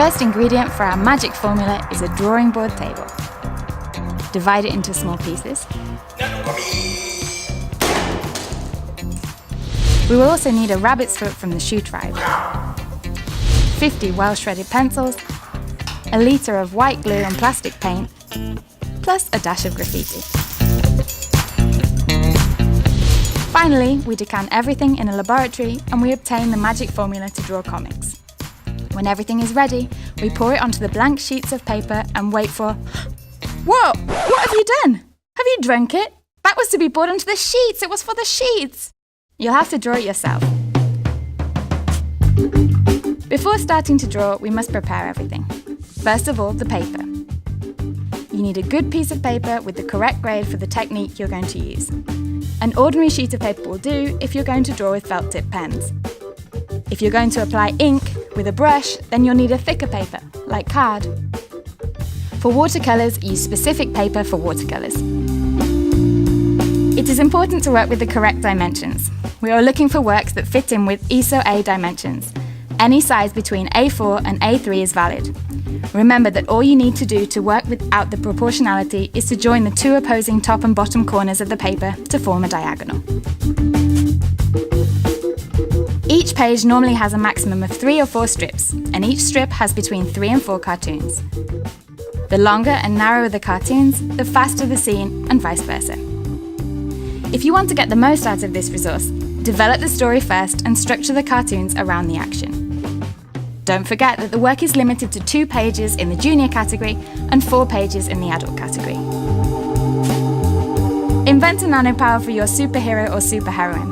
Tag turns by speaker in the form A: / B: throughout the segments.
A: first ingredient for our magic formula is a drawing board table. Divide it into small pieces. We will also need a rabbit's foot from the shoe tribe, 50 well-shredded pencils, a litre of white glue and plastic paint, plus a dash of graffiti. Finally, we decant everything in a laboratory and we obtain the magic formula to draw comics. When everything is ready, we pour it onto the blank sheets of paper and wait for... Whoa! What have you done? Have you drunk it? That was to be poured onto the sheets! It was for the sheets! You'll have to draw it yourself. Before starting to draw, we must prepare everything. First of all, the paper. You need a good piece of paper with the correct grade for the technique you're going to use. An ordinary sheet of paper will do if you're going to draw with felt tip pens. If you're going to apply ink with a brush, then you'll need a thicker paper, like card. For watercolours, use specific paper for watercolours. It is important to work with the correct dimensions. We are looking for works that fit in with ISO A dimensions. Any size between A4 and A3 is valid. Remember that all you need to do to work without the proportionality is to join the two opposing top and bottom corners of the paper to form a diagonal. Each page normally has a maximum of 3 or 4 strips, and each strip has between 3 and 4 cartoons. The longer and narrower the cartoons, the faster the scene, and vice versa. If you want to get the most out of this resource, develop the story first and structure the cartoons around the action. Don't forget that the work is limited to 2 pages in the junior category and 4 pages in the adult category. Invent a nanopower for your superhero or superheroine.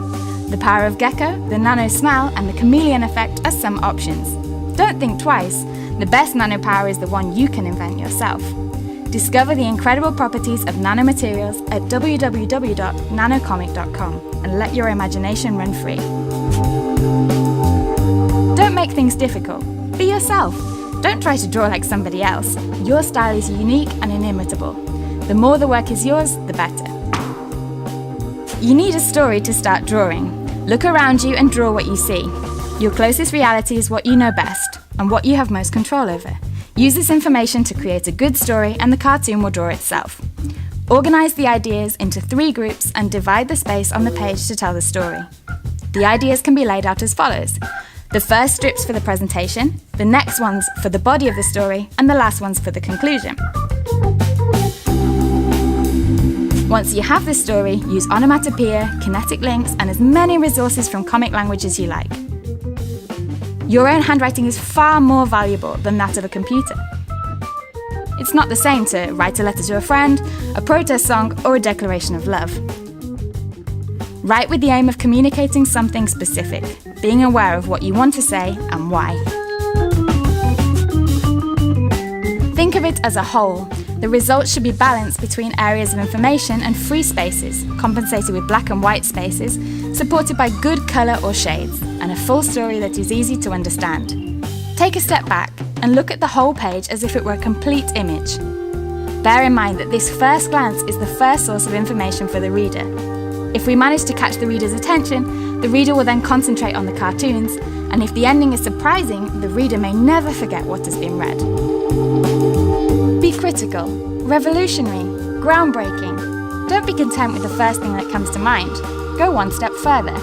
A: The power of gecko, the nano smell, and the chameleon effect are some options. Don't think twice. The best nanopower is the one you can invent yourself. Discover the incredible properties of nanomaterials at www.nanokomik.com and let your imagination run free. Don't make things difficult. Be yourself. Don't try to draw like somebody else. Your style is unique and inimitable. The more the work is yours, the better. You need a story to start drawing. Look around you and draw what you see. Your closest reality is what you know best and what you have most control over. Use this information to create a good story and the cartoon will draw itself. Organise the ideas into 3 groups and divide the space on the page to tell the story. The ideas can be laid out as follows. The first strips for the presentation, the next ones for the body of the story, and the last ones for the conclusion. Once you have the story, use onomatopoeia, kinetic links, and as many resources from comic language as you like. Your own handwriting is far more valuable than that of a computer. It's not the same to write a letter to a friend, a protest song, or a declaration of love. Write with the aim of communicating something specific, being aware of what you want to say and why. Think of it as a whole. The results should be balanced between areas of information and free spaces, compensated with black and white spaces, supported by good colour or shades, and a full story that is easy to understand. Take a step back and look at the whole page as if it were a complete image. Bear in mind that this first glance is the first source of information for the reader. If we manage to catch the reader's attention, the reader will then concentrate on the cartoons, and if the ending is surprising, the reader may never forget what has been read. Be critical, revolutionary, groundbreaking. Don't be content with the first thing that comes to mind. Go one step further.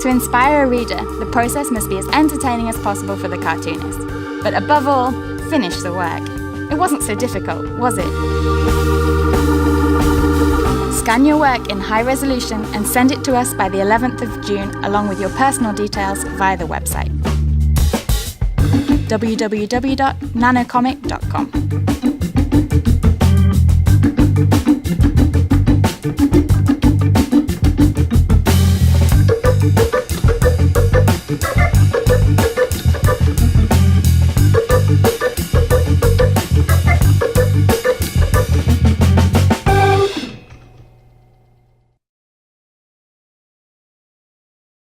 A: To inspire a reader, the process must be as entertaining as possible for the cartoonist. But above all, finish the work. It wasn't so difficult, was it? Scan your work in high resolution and send it to us by the 11th of June along with your personal details via the website www.nanokomik.com.